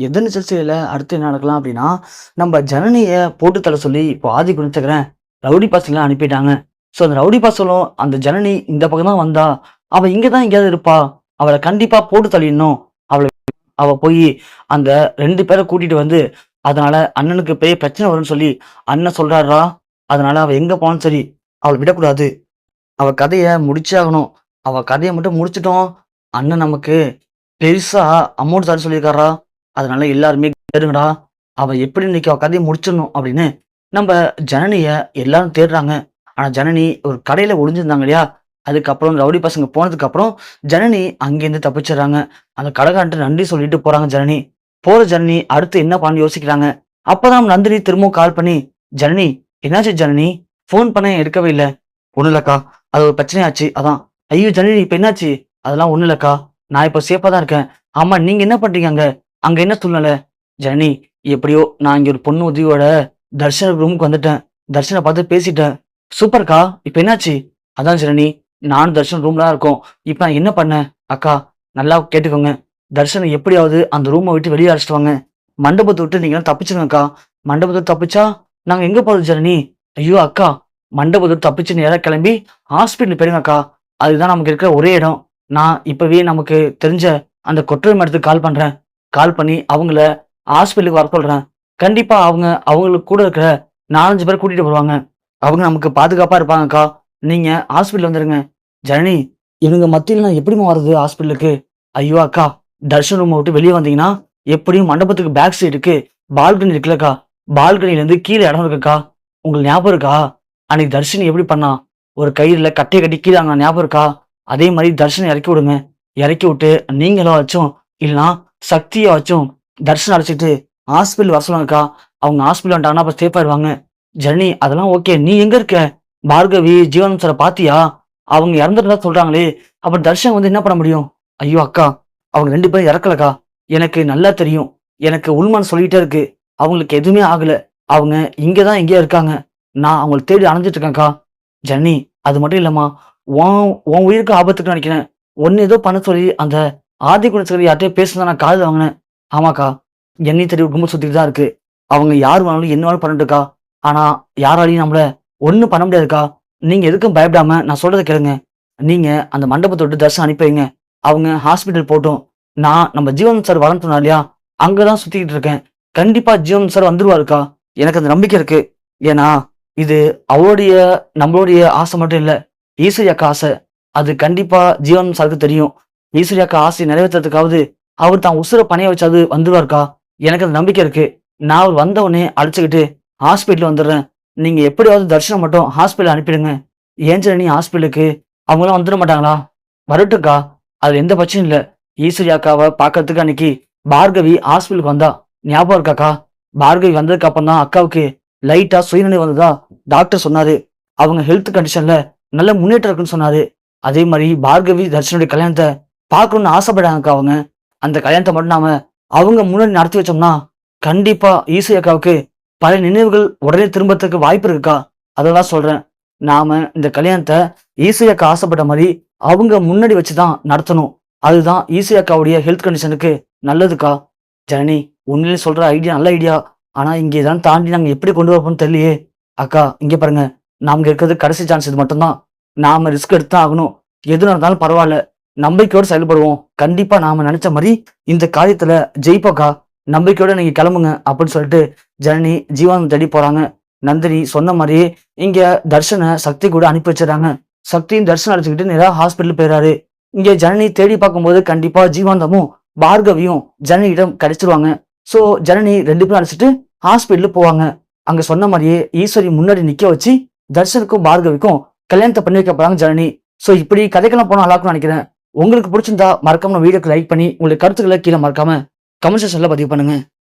எதிர்நீச்சல் செயல்ல அடுத்து என்ன நடக்கலாம் அப்படின்னா, நம்ம ஜனனிய போட்டு தள்ள சொல்லி இப்போ ஆதி குணசேகரன் ரவுடி பசங்கள அனுப்பிட்டாங்க. ஸோ அந்த ரவுடி பசங்களும் அந்த ஜனனி இந்த பக்கம் தான் வந்தா, அவ இங்க தான் எங்கேயாவது இருப்பா. அவள கண்டிப்பா போட்டு தள்ளிடணும். அவள அவ போயி அந்த 2 பேர கூட்டிட்டு வந்து, அதனால அண்ணனுக்கு பெரிய பிரச்சனை வரும்ன்னு சொல்லி அண்ணன் சொல்றார்றா. அதனால அவ எங்க போனாலும் சரி, அவள விடக்கூடாது. அவ கதைய முடிச்சே ஆகணும். அவ கதைய மட்டும் முடிச்சுட்டோம், அண்ணன் நமக்கு பெருசா அமௌண்ட் தர சொல்லியிருக்கார்றா. அதனால எல்லாருமே கேளுங்கடா. அவ எப்படி இன்னைக்கு அவ கதைய முடிச்சிடணும் அப்படின்னு நம்ம ஜனனிய எல்லாரும் தேடுறாங்க. ஆனா ஜனனி ஒரு கடையில ஒளிஞ்சிருந்தாங்க இல்லையா? அதுக்கப்புறம் ரவுடி பசங்க போனதுக்கு அப்புறம் ஜனனி அங்கேருந்து தப்பிச்சிடுறாங்க. அந்த கடைக்காரன்ட்ட நன்றி சொல்லிட்டு போறாங்க ஜனனி. போற ஜனனி அடுத்து என்ன பண்ணலாம்னு யோசிக்கிறாங்க. அப்பதான் நந்தினி திரும்பவும் கால் பண்ணி, "ஜனனி, என்னாச்சு ஜனனி? ஃபோன் பண்ணேன் எடுக்கவே இல்ல." "ஒண்ணும் இல்லக்கா. அது ஒரு பிரச்சனையாச்சு அதான்." "ஐயோ ஜனனி இப்ப என்னாச்சு?" "அதெல்லாம் ஒண்ணும் இல்லக்கா. நான் இப்ப சேஃபா தான் இருக்கேன்." "ஆமா நீங்க என்ன பண்றீங்க அங்க? அங்க என்ன சூழ்நிலை?" "ஜனனி, எப்படியோ நான் இங்க ஒரு பொண்ணு உதவியோட தர்ஷன் ரூமுக்கு வந்துட்டேன். தர்ஷனை பார்த்து பேசிட்டேன்." "சூப்பர்க்கா. இப்ப என்னாச்சு?" "அதான் ஜனனி, நானும் தர்ஷன் ரூம்ல தான் இருக்கோம். இப்ப நான் என்ன பண்ணேன்? அக்கா, நல்லா கேட்டுக்கோங்க. தர்ஷனை எப்படியாவது அந்த ரூமை விட்டு வெளியே அழைச்சிட்டு வாங்க. மண்டபத்தை விட்டு நீங்க தப்பிச்சிருங்கக்கா. மண்டபத்தை விட்டு தப்பிச்சா நாங்க எங்க போறது ஜனனி?" "ஐயோ அக்கா, மண்டபத்தை விட்டு தப்பிச்சு நேரா கிளம்பி ஹாஸ்பிட்டல் போயிருங்க அக்கா. அதுதான் நமக்கு இருக்கிற ஒரே இடம். நான் இப்பவே நமக்கு தெரிஞ்ச அந்த கொற்றவை மடத்துக்கு கால் பண்றேன். கால் பண்ணி அவங்கள ஹாஸ்பிட்டலுக்கு வர சொல்றேன். கண்டிப்பா அவங்க அவங்களுக்கு கூட இருக்கிற 4, 5 பேர் கூட்டிட்டு வருவாங்க. அவங்க நமக்கு பாதுகாப்பா இருப்பாங்கக்கா. நீங்க ஹாஸ்பிட்டல் வந்துருங்க." "ஜனனி, இவங்க மத்தியில நான் எப்படிம்மா வர்றது ஹாஸ்பிட்டலுக்கு?" "ஐயோ அக்கா, தர்ஷன் ரூமை விட்டு வெளியே வந்தீங்கன்னா எப்படியும் மண்டபத்துக்கு பேக் சைடுக்கு பால்கனி இருக்குல்லக்கா. பால்கனில இருந்து கீழே இடம் இருக்குக்கா. உங்களுக்கு ஞாபகம் இருக்கா? அன்னைக்கு தர்ஷினி எப்படி பண்ணா? ஒரு கயிறுல கட்டைய கட்டி கீழ அங்க ஞாபகம் இருக்கா? அதே மாதிரி தர்ஷனை இறக்கி விடுங்க. இறக்கி விட்டு நீங்களாச்சும் இல்லனா சக்தியாச்சும் தர்ஷனை அழைச்சிட்டு ஹாஸ்பிட்டல் வர சொல்லுங்கக்கா. அவங்க ஹாஸ்பிட்டல் வந்துட்டாங்கன்னா அப்ப சேஃப் ஆயிடுவாங்க." "ஜனனி, அதெல்லாம் ஓகே. நீ எங்க இருக்க? பார்கவி, ஜீவானந்த் சார பாத்தியா? அவங்க இறந்துட்டதா சொல்றாங்களே. அப்ப தர்ஷன் வந்து என்ன பண்ண முடியும்?" "ஐயோ அக்கா, அவங்க 2 பேரும் இறக்கலக்கா. எனக்கு நல்லா தெரியும். எனக்கு உள்மனம் சொல்லிட்டே இருக்கு. அவங்களுக்கு எதுவுமே ஆகல. அவங்க இங்க தான் எங்கேயோ இருக்காங்க. நான் அவங்கள தேடி அலைஞ்சிட்டு இருக்கேன்க்கா." "ஜனனி, அது மட்டும் இல்லம்மா. உன் உன் உயிருக்கு ஆபத்துக்குன்னு நினைக்கிறேன். ஒண்ணு ஏதோ பண்ண சொல்லி அந்த ஆதி குணசேகர் யார்ட்டயோ பேசுனத நான் காதுல வாங்கினேன்." "ஆமாக்கா, என்னையும் தேடி கும்பல் சுத்திட்டு தான் இருக்கு. அவங்க யார் வேணாலும் என்ன வேணாலும் பண்ணட்டும்க்கா. ஆனா யாராலையும் நம்மள ஒண்ணும் பண்ண முடியாதுக்கா. நீங்க எதுக்கும் பயப்படாம நான் சொல்றத கேளுங்க. நீங்க அந்த மண்டபத்த விட்டு தர்ஷன் அனுப்பி வைங்க. அவங்க ஹாஸ்பிட்டல் போகட்டும். நான் நம்ம ஜீவன் சார் வரேன்னு சொன்னார் இல்லையா? அங்க தான் சுத்திக்கிட்டு இருக்கேன். கண்டிப்பா ஜீவன் சார் வந்துருவாருக்கா. எனக்கு அந்த நம்பிக்கை இருக்கு. ஏன்னா, இது அவருடைய நம்மளுடைய ஆசை மட்டும் இல்ல. ஈஸ்வரி அக்கா ஆசை. அது கண்டிப்பா ஜீவன் சாருக்கு தெரியும். ஈஸ்வரி அக்கா ஆசையை நிறைவேத்துறதுக்காவது அவர் தான் உசுர பணைய வச்சாவது வந்துருவாருக்கா. எனக்கு அந்த நம்பிக்கை இருக்கு. நான் அவர் வந்த உடனே அழைச்சுக்கிட்டு ஹாஸ்பிட்டல் வந்துடுறேன். நீங்க எப்படியாவது தர்ஷனம் மட்டும் ஹாஸ்பிட்டல் அனுப்பிடுங்க." "ஏன் ஜனனி ஹாஸ்பிட்டலுக்கு? அவங்களாம் வந்துட மாட்டாங்களா?" "வரட்டும்க்கா. அதுல எந்த பிரச்சனையும் இல்ல. ஈஸ்வரி அக்காவ பார்க்கறதுக்கு அன்னைக்கு பார்கவி ஹாஸ்பிட்டலுக்கு வந்தா. ஞாபகம் இருக்காக்கா? பார்கவி வந்ததுக்கு அப்புறம் தான் அக்காவுக்கு லைட்டா சுயநினைவு வந்ததா டாக்டர் சொன்னாரு. அவங்க ஹெல்த் கண்டிஷன்ல நல்ல முன்னேற்றம் இருக்குன்னு சொன்னாரு. அதே மாதிரி பார்கவி தர்ஷனுடைய கல்யாணத்தை பார்க்கணும்னு ஆசைப்படாங்கக்கா அவங்க. அந்த கல்யாணத்தை மட்டும் நாம அவங்க முன்னாடி நடத்தி வச்சோம்னா கண்டிப்பா ஈஸ்வரி அக்காவுக்கு பழைய நினைவுகள் உடனே திரும்பறதுக்கு வாய்ப்பு இருக்குக்கா. அததான் சொல்றேன். நாம இந்த கல்யாணத்தை ஈஸ்வரி அக்கா ஆசைப்பட்ட மாதிரி அவங்க முன்னாடி வச்சுதான் நடத்தணும். அதுதான் ஈஸ்வரி அக்காவுடைய ஹெல்த் கண்டிஷனுக்கு நல்லதுக்கா." "ஜனனி, உண்மையிலே சொல்ற ஐடியா நல்ல ஐடியா. ஆனா இங்க இதெல்லாம் தாண்டி நாங்க எப்படி கொண்டு வரப்போன்னு தெரியலையே." "அக்கா, இங்க பாருங்க. நமக்கு இருக்கிறது கடைசி சான்ஸ் இது மட்டும்தான். நாம ரிஸ்க் எடுத்து தான் ஆகணும். எது நடந்தாலும் பரவாயில்ல. நம்பிக்கையோடு செயல்படுவோம். கண்டிப்பா நாம நினைச்ச மாதிரி இந்த காரியத்துல ஜெயிப்போக்கா. நம்பிக்கையோட நீங்க கிளம்புங்க." அப்படின்னு சொல்லிட்டு ஜனனி ஜீவானந்த் தேடி போறாங்க. நந்தினி சொன்ன மாதிரியே இங்க தர்ஷனை சக்தி கூட அனுப்பி வச்சிடறாங்க. சக்தியும் தர்ஷன் அடிச்சுக்கிட்டு நேரா ஹாஸ்பிட்டல் போயிறாரு. இங்க ஜனனி தேடி பார்க்கும்போது கண்டிப்பா ஜீவாந்தமும் பார்கவியும் ஜனனியிடம் கிடைச்சிருவாங்க. சோ ஜனனி 2 பேரும் அழைச்சிட்டு ஹாஸ்பிட்டல் போவாங்க. அங்க சொன்ன மாதிரியே ஈஸ்வரி முன்னாடி நிக்க வச்சு தர்ஷனுக்கும் பார்கவிக்கும் கல்யாணத்தை பண்ணி வைக்க போறாங்க ஜனனி. சோ இப்படி கதைக்கெல்லாம் போனா நல்லா இருக்கும்னு நினைக்கிறேன். உங்களுக்கு பிடிச்சிருந்தா மறக்காம வீடியோக்கு லைக் பண்ணி உங்களுடைய கருத்துக்களை கீழே மறக்காம கமெண்ட் செக்ஷன்ல பதிவு பண்ணுங்க.